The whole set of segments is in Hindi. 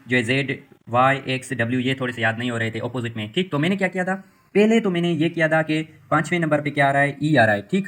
जो है जेड वाई एक्स डब्ल्यू ये थोड़े से याद नहीं हो रहे थे ऑपोजिट में, ठीक। तो मैंने क्या किया था, पहले तो मैंने ये किया था कि 5वें नंबर पे क्या आ रहा है, ई आ रहा है, ठीक।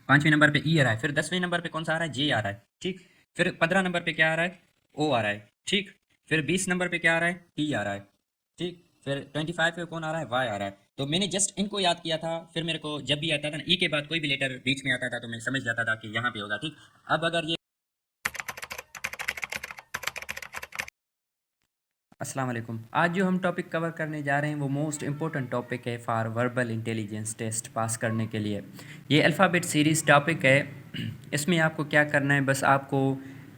5वें नंबर पे ई आ रहा है, फिर 10वें नंबर पे कौन सा आ रहा है, जे आ रहा है, ठीक। फिर 15 नंबर पे क्या आ रहा है, ओ आ रहा है, ठीक। फिर 20 नंबर पे क्या आ रहा है, टी आ रहा है, ठीक। फिर 25 पे कौन आ रहा है, वाई आ रहा है। तो मैंने जस्ट इनको याद किया था, फिर मेरे को जब भी आता था ना ई के बाद कोई भी लेटर बीच में आता था तो मैं समझ जाता था कि यहाँ पे होगा, ठीक। अब अगर ये अस्सलाम वालेकुम। आज जो हम टॉपिक कवर करने जा रहे हैं वो मोस्ट इम्पोर्टेंट टॉपिक है for verbal intelligence test pass करने के लिए। ये अल्फ़ाबेट सीरीज़ टॉपिक है। इसमें आपको क्या करना है, बस आपको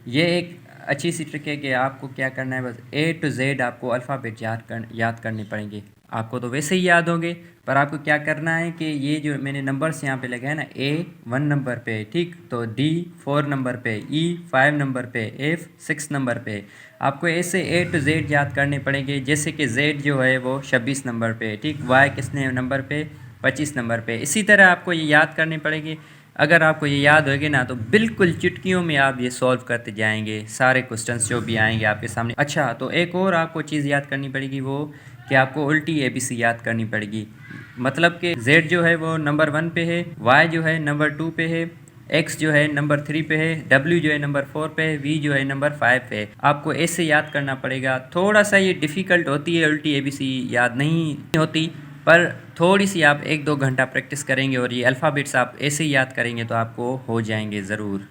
ये एक अच्छी सी ट्रिक है कि आपको क्या करना है, बस ए टू जेड आपको अल्फ़ाबेट याद करने पड़ेंगे। आपको तो वैसे ही याद होंगे, पर आपको क्या करना है कि ये जो मैंने नंबर्स यहाँ पे लगे हैं ना, ए 1 नंबर पे, ठीक। तो डी 4 नंबर पे, ई 5 नंबर पे, एफ 6 नंबर पे। आपको ऐसे ए टू जेड याद करने पड़ेंगे। जैसे कि जेड जो है वो 26 नंबर पे, ठीक। वाई किसने नंबर पे, 25 नंबर पे। इसी तरह आपको ये याद करनी पड़ेगी। अगर आपको ये याद होगी ना तो बिल्कुल चुटकियों में आप ये सॉल्व करते जाएंगे सारे क्वेश्चंस जो भी आएंगे आपके सामने। अच्छा, तो एक और आपको चीज़ याद करनी पड़ेगी, वो कि आपको उल्टी एबीसी याद करनी पड़ेगी। मतलब कि जेड जो है वो नंबर 1 पे है, वाई जो है नंबर 2 पे है, एक्स जो है नंबर 3 पे है, डब्ल्यू जो है नंबर 4 पे है, वी जो है नंबर 5 पे है। आपको ऐसे याद करना पड़ेगा। थोड़ा सा ये डिफ़िकल्ट होती है, उल्टी एबीसी याद नहीं होती, पर थोड़ी सी आप 1-2 घंटा प्रैक्टिस करेंगे और ये अल्फ़ाबेट्स आप ऐसे ही याद करेंगे तो आपको हो जाएंगे ज़रूर,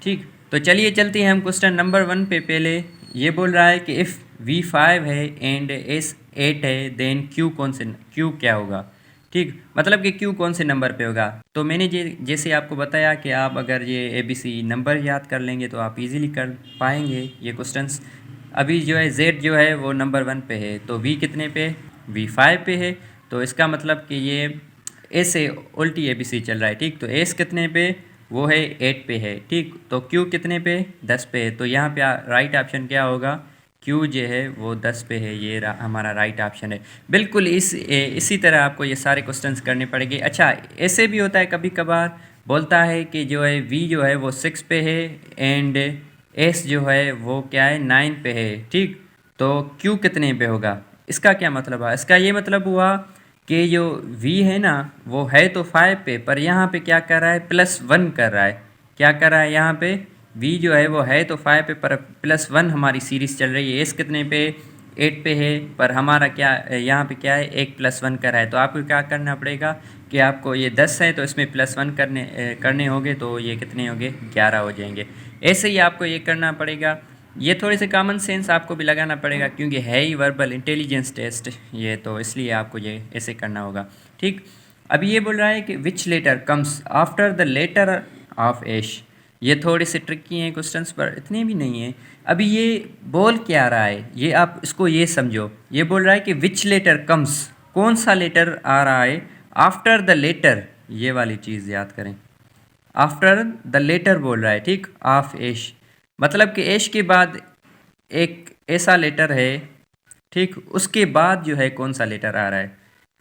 ठीक। तो चलिए चलते हैं हम क्वेश्चन नंबर 1 पे। पहले ये बोल रहा है कि इफ़ V5 है एंड S8 है देन Q क्या होगा, ठीक। मतलब कि Q कौन से नंबर पे होगा। तो मैंने जैसे आपको बताया कि आप अगर ये ABC नंबर याद कर लेंगे तो आप इजीली कर पाएंगे ये क्वेश्चंस। अभी जो है Z जो है वो नंबर 1 पे है, तो V कितने पे, V5 पे है। तो इसका मतलब कि ये ऐसे उल्टी एबीसी चल रहा है, ठीक। तो एस कितने पे, वो है 8 पे है, ठीक। तो क्यू कितने पे, 10 पे है। तो यहाँ पे राइट ऑप्शन क्या होगा, क्यू जो है वो 10 पे है। ये हमारा राइट ऑप्शन है। बिल्कुल इसी तरह आपको ये सारे क्वेश्चंस करने पड़ेंगे। अच्छा, ऐसे भी होता है कभी कभार, बोलता है कि जो है वी जो है वो 6 पे है एंड एस जो है वो क्या है 9 पे है, ठीक। तो क्यू कितने पे होगा, इसका क्या मतलब है, इसका ये मतलब हुआ कि जो v है ना वो है तो 5 पे, पर यहाँ पे क्या कर रहा है, +1 कर रहा है। क्या कर रहा है यहाँ पे, v जो है वो है तो 5 पे, पर +1 हमारी सीरीज़ चल रही है। s कितने पे, 8 पे है, पर हमारा क्या यहाँ पे क्या है, एक +1 कर रहा है। तो आपको क्या करना पड़ेगा कि आपको ये 10 है तो इसमें +1 करने होंगे, तो ये कितने होंगे, 11 हो जाएंगे। ऐसे ही आपको ये करना पड़ेगा। ये थोड़े से कॉमन सेंस आपको भी लगाना पड़ेगा क्योंकि है ही वर्बल इंटेलिजेंस टेस्ट ये, तो इसलिए आपको ये ऐसे करना होगा, ठीक। अभी ये बोल रहा है कि which letter comes after the letter of ash. ये थोड़े से ट्रिकी हैं क्वेश्चंस, पर इतने भी नहीं हैं। अभी ये बोल क्या रहा है, ये आप इसको ये समझो। ये बोल रहा है कि विच लेटर कम्स, कौन सा लेटर आ रहा है, आफ्टर द लेटर, ये वाली चीज़ याद करें। आफ्टर द लेटर बोल रहा है, ठीक, ऑफ एश। मतलब कि एश के बाद एक ऐसा लेटर है, ठीक। उसके बाद जो है कौन सा लेटर आ रहा है,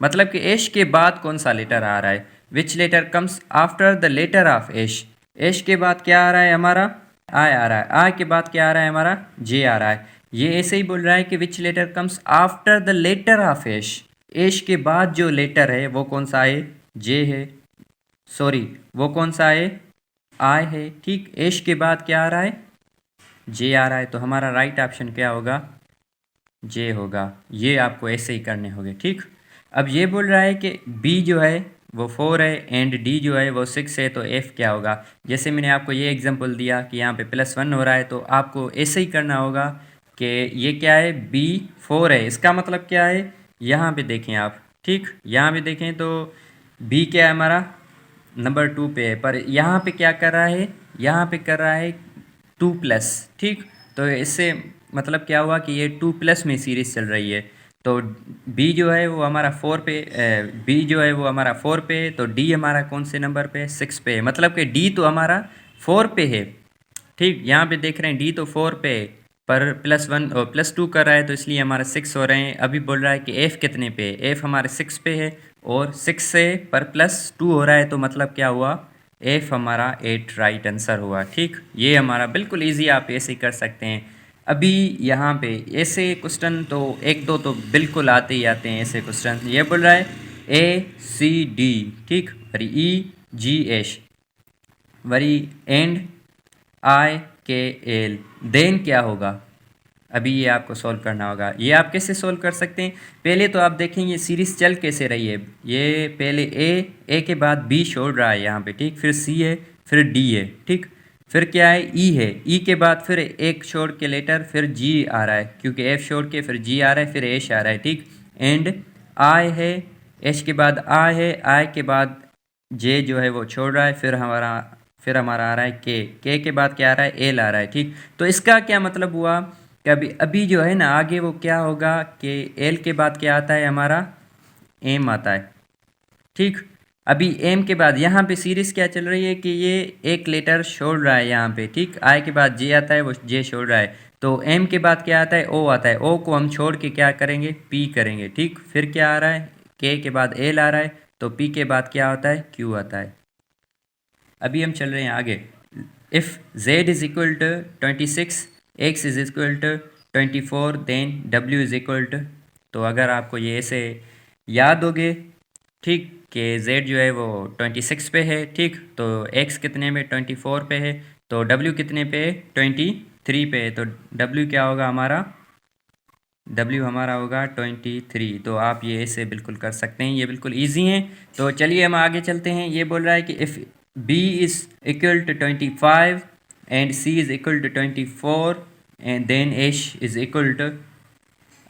मतलब कि एश के बाद कौन सा लेटर आ रहा है। Which letter comes after the letter of ash. Ash के बाद क्या आ रहा है हमारा, आई आ रहा है। आई के बाद क्या आ रहा है हमारा, जे आ रहा है। ये ऐसे ही बोल रहा है कि which letter comes after the letter of ash. Ash के बाद जो लेटर है वो कौन सा है, जे है, सॉरी वो कौन सा है, आई है, ठीक। एश के बाद क्या आ रहा है, जे आ रहा है। तो हमारा राइट ऑप्शन क्या होगा, जे होगा। ये आपको ऐसे ही करने होंगे, ठीक। अब ये बोल रहा है कि बी जो है वो 4 है एंड डी जो है वो 6 है, तो एफ़ क्या होगा। जैसे मैंने आपको ये एग्जांपल दिया कि यहाँ पे +1 हो रहा है, तो आपको ऐसे ही करना होगा कि ये क्या है, बी 4 है। इसका मतलब क्या है, यहाँ पे देखें आप, ठीक। यहाँ पे देखें तो बी क्या है हमारा, नंबर 2 पे है, पर यहाँ पे क्या कर रहा है, यहाँ पे कर रहा है 2+, ठीक। तो इससे मतलब क्या हुआ कि ये 2+ में सीरीज़ चल रही है। तो बी जो है वो हमारा 4 पे, बी जो है वो हमारा 4 पे है, तो डी हमारा कौन से नंबर पे है, 6 पे है। मतलब कि डी तो हमारा 4 पे है, ठीक। यहाँ पे देख रहे हैं डी तो 4 पे है, पर +1 और +2 कर रहा है, तो इसलिए हमारे 6 हो रहे हैं। अभी बोल रहा है कि एफ़ कितने पे है, एफ़ हमारे 6 पे है और 6 से पर +2 हो रहा है, तो मतलब क्या हुआ, एफ़ हमारा 8 राइट आंसर हुआ, ठीक। ये हमारा बिल्कुल इजी, आप ऐसे ही कर सकते हैं। अभी यहाँ पे ऐसे क्वेश्चन तो एक दो तो बिल्कुल आते ही आते हैं ऐसे क्वेश्चन। ये बोल रहा है ACD, ठीक, वरी EGH, वरी एंड IKL, देन क्या होगा? अभी ये आपको सॉल्व करना होगा। ये आप कैसे सॉल्व कर सकते हैं? पहले तो आप देखेंगे सीरीज चल कैसे रही है। ये पहले ए के बाद B छोड़ रहा है यहाँ पे, ठीक, फिर C है, फिर D है, ठीक, फिर क्या है, E है, E के बाद फिर एक छोड़ के लेटर फिर G आ रहा है, क्योंकि F छोड़ के फिर G आ रहा है, फिर H आ रहा है, ठीक, एंड I है, H के बाद I है, I के बाद J जो है वो छोड़ रहा है, फिर हमारा आ रहा है के के बाद क्या आ रहा है, L आ रहा है, ठीक। तो इसका क्या मतलब हुआ कि अभी जो है ना आगे वो क्या होगा कि एल के बाद क्या आता है, हमारा एम आता है, ठीक। अभी एम के बाद यहाँ पे सीरीज क्या चल रही है कि ये एक लेटर छोड़ रहा है यहाँ पे, ठीक, आई के बाद जे आता है, वो जे छोड़ रहा है, तो एम के बाद क्या आता है, ओ आता है, ओ को हम छोड़ के क्या करेंगे, पी करेंगे, ठीक। फिर क्या आ रहा है, के बाद एल आ रहा है, तो पी के बाद क्या होता है, क्यू आता है। अभी हम चल रहे हैं आगे। If z is equal to 26, x is equal to 24, then w is equal to, तो अगर आपको ये ऐसे याद होगे, ठीक, कि z जो है वो 26 पे है, ठीक, तो x कितने में, 24 पे है, तो w कितने पे है, 23 पे है, तो w क्या होगा हमारा, W हमारा होगा 23। तो आप ये ऐसे बिल्कुल कर सकते हैं, ये बिल्कुल इजी हैं। तो चलिए हम आगे चलते हैं। ये बोल रहा है कि if B is equal to 25 and C is equal to 24 and then H is equal to,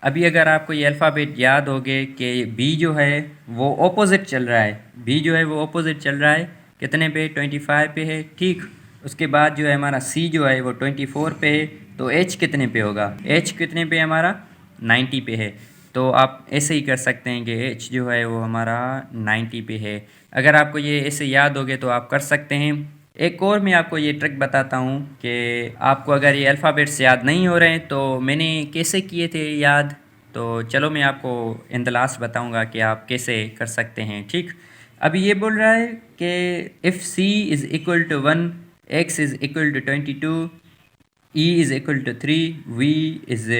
अभी अगर आपको ये अल्फ़ाबेट याद हो गए कि B जो है वो ऑपोजिट चल रहा है, B जो है वो ऑपोजिट चल रहा है, कितने पे, 25 पे है, ठीक। उसके बाद जो है हमारा C जो है वो 24 पे है, तो H कितने पे होगा, H कितने पे हमारा 90 पे है। तो आप ऐसे ही कर सकते हैं कि H जो है वो हमारा 90 पे है। अगर आपको ये ऐसे याद हो गए तो आप कर सकते हैं। एक और मैं आपको ये ट्रिक बताता हूँ कि आपको अगर ये अल्फ़ाबेट्स याद नहीं हो रहे हैं तो मैंने कैसे किए थे याद, तो चलो मैं आपको इन द लास्ट बताऊँगा कि आप कैसे कर सकते हैं, ठीक। अभी ये बोल रहा है कि if C is equal to 1, X is equal to 22, E is equal to 3, V is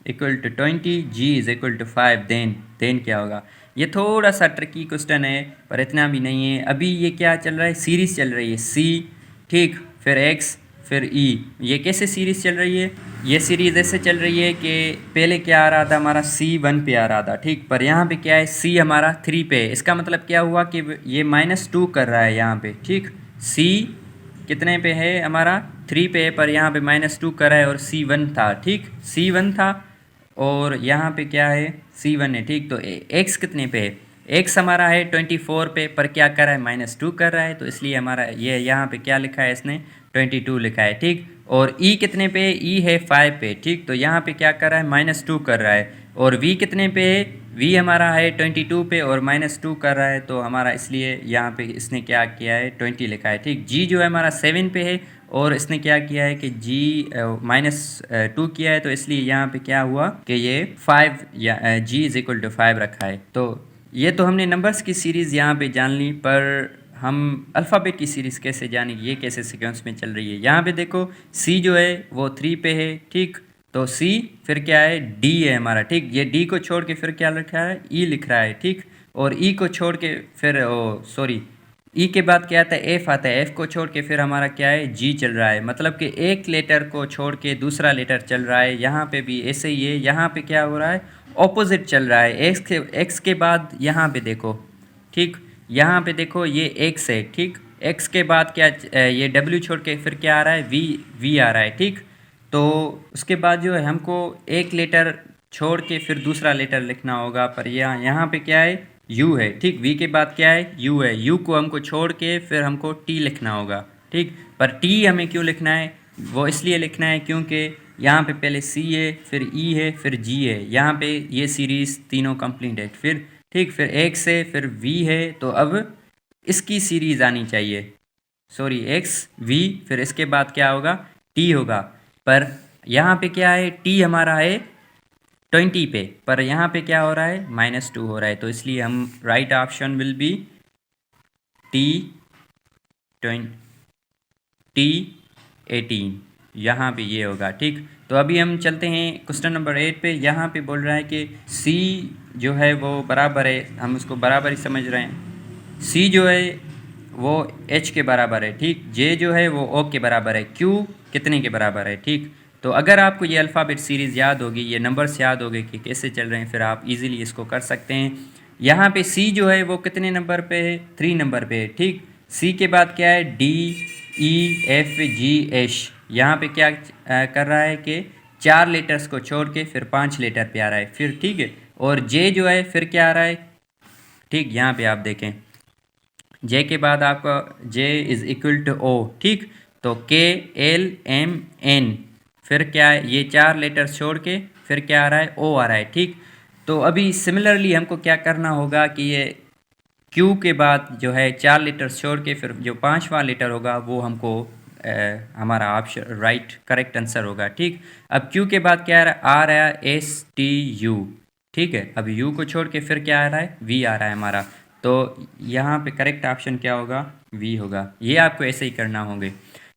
equal to 20, G is equal to 5, then क्या होगा। ये थोड़ा सा ट्रिकी क्वेश्चन है पर इतना भी नहीं है। अभी ये क्या चल रहा है, सीरीज़ चल रही है C, ठीक, फिर X, फिर E। ये कैसे सीरीज़ चल रही है, ये सीरीज़ ऐसे चल रही है कि पहले क्या आ रहा था हमारा, C 1 पे आ रहा था, ठीक, पर यहाँ पे क्या है, C हमारा 3 पे है। इसका मतलब क्या हुआ कि ये -2 कर रहा है यहाँ पे, ठीक। C कितने पे है हमारा, 3 पे है, पर यहाँ पे -2 कर रहा है, और C1 था, ठीक, C1 था, और यहाँ पे क्या है, C1 है, ठीक। तो x कितने पे है, x हमारा है 24 पे, पर क्या कर रहा है, -2 कर रहा है, तो इसलिए हमारा ये यहाँ पे क्या लिखा है इसने, 22 लिखा है, ठीक। और e कितने पे है, e है 5 पे, ठीक, तो यहाँ पे क्या कर रहा है, -2 कर रहा है। और v कितने पे है, v हमारा है 22 पे और -2 कर रहा है, तो हमारा इसलिए यहाँ पे इसने क्या किया है, 20 लिखा है, ठीक। g जो है हमारा 7 पे है और इसने क्या किया है कि g -2 किया है, तो इसलिए यहाँ पे क्या हुआ कि ये 5 या g इज इक्वल टू 5 रखा है। तो ये तो हमने नंबर्स की सीरीज़ यहाँ पे जान ली, पर हम अल्फ़ाबेट की सीरीज़ कैसे जानेंगे, ये कैसे सीक्वेंस में चल रही है। यहाँ पे देखो C जो है वो 3 पे है, ठीक, तो C फिर क्या है, D है हमारा, ठीक। ये D को छोड़ के फिर क्या लिखा है, E लिख रहा है, ठीक। और E को छोड़ के फिर सॉरी, ई के बाद क्या आता है, एफ आता है, एफ को छोड़ के फिर हमारा क्या है, जी चल रहा है। मतलब कि एक लेटर को छोड़ के दूसरा लेटर चल रहा है। यहाँ पे भी ऐसे ही है, यहाँ पे क्या हो रहा है, ऑपोजिट चल रहा है। एक्स के बाद यहाँ पे देखो, ठीक, यहाँ पे देखो ये एक्स है, ठीक। एक्स के बाद क्या ये डब्ल्यू छोड़ के फिर क्या आ रहा है, वी आ रहा है, ठीक। तो उसके बाद जो है हमको एक लेटर छोड़ के फिर दूसरा लेटर लिखना होगा, पर यहाँ पे क्या है, यू है, ठीक। वी के बाद क्या है, यू है, यू को हमको छोड़ के फिर हमको टी लिखना होगा, ठीक। पर टी हमें क्यों लिखना है, वो इसलिए लिखना है क्योंकि यहाँ पे पहले सी है, फिर ई है, फिर जी है। यहाँ पे ये सीरीज़ तीनों कंप्लीट है, फिर ठीक, फिर एक्स है, फिर वी है, तो अब इसकी सीरीज़ आनी चाहिए, सॉरी एक्स वी, फिर इसके बाद क्या होगा, टी होगा। पर यहाँ पे क्या है, टी हमारा है 20 पे, पर यहाँ पे क्या हो रहा है, -2 हो रहा है, तो इसलिए हम right option will be T 20 T 18, यहाँ पे ये होगा, ठीक। तो अभी हम चलते हैं क्वेश्चन नंबर 8 पे। यहाँ पे बोल रहा है कि सी जो है वो बराबर है, हम उसको बराबर ही समझ रहे हैं। सी जो है वो एच के बराबर है, ठीक। जे जो है वो ओ के बराबर है। क्यू कितने के बराबर है, ठीक। तो अगर आपको ये अल्फ़ाबेट सीरीज़ याद होगी, ये नंबर्स याद होंगे कि कैसे चल रहे हैं, फिर आप इजीली इसको कर सकते हैं। यहाँ पे सी जो है वो कितने नंबर पे है, 3 नंबर पे है, ठीक। सी के बाद क्या है, D E F G H. यहाँ पे क्या कर रहा है कि 4 लेटर्स को छोड़ के फिर 5 लेटर पे आ रहा है, फिर ठीक है। और जे जो है फिर क्या आ रहा है, ठीक। यहाँ पे आप देखें जे के बाद आपका जे इज़ इक्वल टू ओ, ठीक। तो के एल एम एन, फिर क्या है, ये 4 लेटर्स छोड़ के फिर क्या आ रहा है, ओ आ रहा है, ठीक। तो अभी सिमिलरली हमको क्या करना होगा कि ये क्यू के बाद जो है 4 लेटर्स छोड़ के फिर जो 5वां लेटर होगा वो हमको हमारा ऑप्शन राइट करेक्ट आंसर होगा, ठीक। अब क्यू के बाद क्या आ रहा है, एस टी यू, ठीक है। अब यू को छोड़ के फिर क्या आ रहा है, वी आ रहा है हमारा। तो यहाँ पे करेक्ट ऑप्शन क्या होगा, वी होगा। ये आपको ऐसे ही करना होंगे,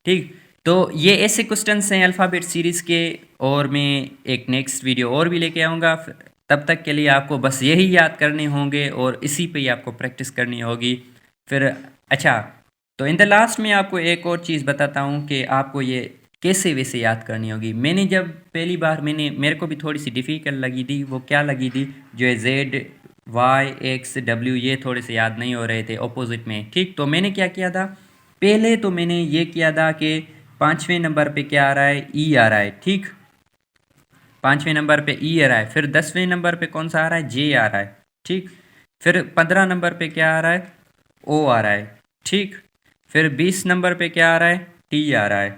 ठीक। तो ये ऐसे क्वेश्चंस हैं अल्फ़ाबेट सीरीज़ के, और मैं एक नेक्स्ट वीडियो और भी लेके आऊँगा। तब तक के लिए आपको बस यही याद करने होंगे और इसी पे ही आपको प्रैक्टिस करनी होगी फिर। अच्छा, तो इन द लास्ट में आपको एक और चीज़ बताता हूँ कि आपको ये कैसे वैसे याद करनी होगी। मैंने जब पहली बार मेरे को भी थोड़ी सी डिफ़िकल्ट लगी थी। वो क्या लगी थी, जो है जेड वाई एक्स डब्ल्यू, ये थोड़े से याद नहीं हो रहे थे ऑपोजिट में, ठीक। तो मैंने क्या किया था, पहले तो मैंने ये किया था कि 5वें नंबर पे क्या आ रहा है, ई आ रहा है, ठीक। 5वें नंबर पे ई आ रहा है। फिर 10वें नंबर पे कौन सा आ रहा है, जे आ रहा है, ठीक। फिर 15 नंबर पे क्या आ रहा है, ओ आ रहा है, ठीक। फिर 20 नंबर पे क्या आ रहा है, टी आ रहा है,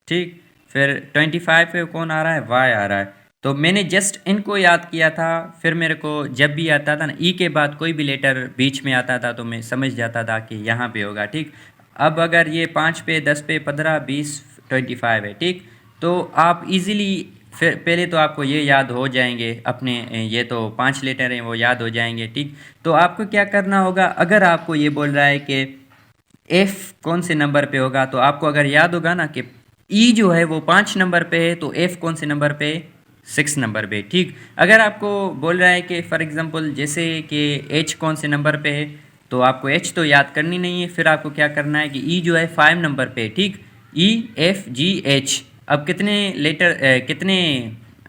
ठीक। फिर 25 पे कौन आ रहा है, वाई आ रहा है। तो मैंने जस्ट इनको याद किया था। फिर मेरे को जब भी आता था ना ई के बाद कोई भी लेटर बीच में आता था तो मैं समझ जाता था कि यहाँ पे होगा, ठीक। अब अगर ये 5 पे 10 पे 15 20 25 है, ठीक। तो आप इजीली फिर पहले तो आपको ये याद हो जाएंगे अपने, ये तो 5 लेटर हैं वो याद हो जाएंगे, ठीक। तो आपको क्या करना होगा, अगर आपको ये बोल रहा है कि एफ कौन से नंबर पे होगा, तो आपको अगर याद होगा ना कि ई जो है वो 5 नंबर पे है, तो एफ कौन से नंबर पे, 6 नंबर पे, ठीक। अगर आपको बोल रहा है कि फॉर एग्जांपल जैसे कि एच कौन से नंबर पे है, तो आपको एच तो याद करनी नहीं है। फिर आपको क्या करना है कि ई जो है 5 नंबर पे, ठीक। E F G H. अब कितने लेटर कितने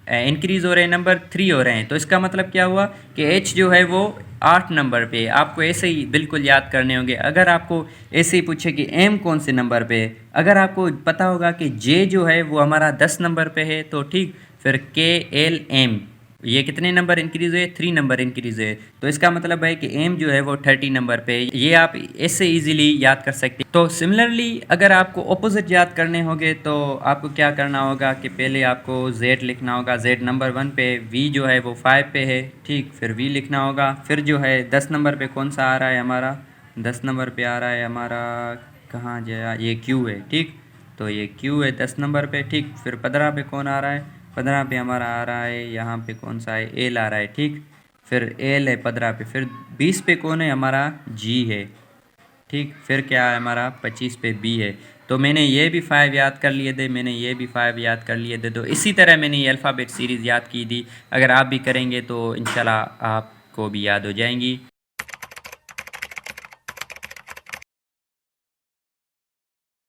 इंक्रीज हो रहे हैं, नंबर 3 हो रहे हैं। तो इसका मतलब क्या हुआ कि एच जो है वो 8 नंबर पे। आपको ऐसे ही बिल्कुल याद करने होंगे। अगर आपको ऐसे ही पूछे कि एम कौन से नंबर पे है, अगर आपको पता होगा कि जे जो है वो हमारा 10 नंबर पे है, तो ठीक। फिर के एल एम, ये कितने नंबर इंक्रीज हुए, 3 नंबर इंक्रीज हुए। तो इसका मतलब है कि एम जो है वो 30 नंबर पे है। ये आप इससे इजीली याद कर सकते हैं। तो सिमिलरली अगर आपको ऑपोजिट याद करने होंगे तो आपको क्या करना होगा कि पहले आपको जेड लिखना होगा, जेड नंबर 1 पे। वी जो है वो 5 पे है, ठीक। फिर वी लिखना होगा। फिर जो है 10 नंबर पे कौन सा आ रहा है हमारा, 10 नंबर पे आ रहा है हमारा, कहाँ जाए, ये क्यू है, ठीक। तो ये क्यू है 10 नंबर पे, ठीक। फिर 15 पे कौन आ रहा है, 15 पे हमारा आ रहा है यहाँ पे कौन सा है, एल आ रहा है, ठीक। फिर एल है 15 पे। फिर 20 पे कौन है हमारा, जी है, ठीक। फिर क्या है हमारा 25 पे बी है। तो मैंने ये भी 5 याद कर लिए थे, मैंने ये भी 5 याद कर लिए थे। तो इसी तरह मैंने ये अल्फ़ाबेट सीरीज़ याद की थी। अगर आप भी करेंगे तो इंशाल्लाह आपको भी याद हो जाएंगी।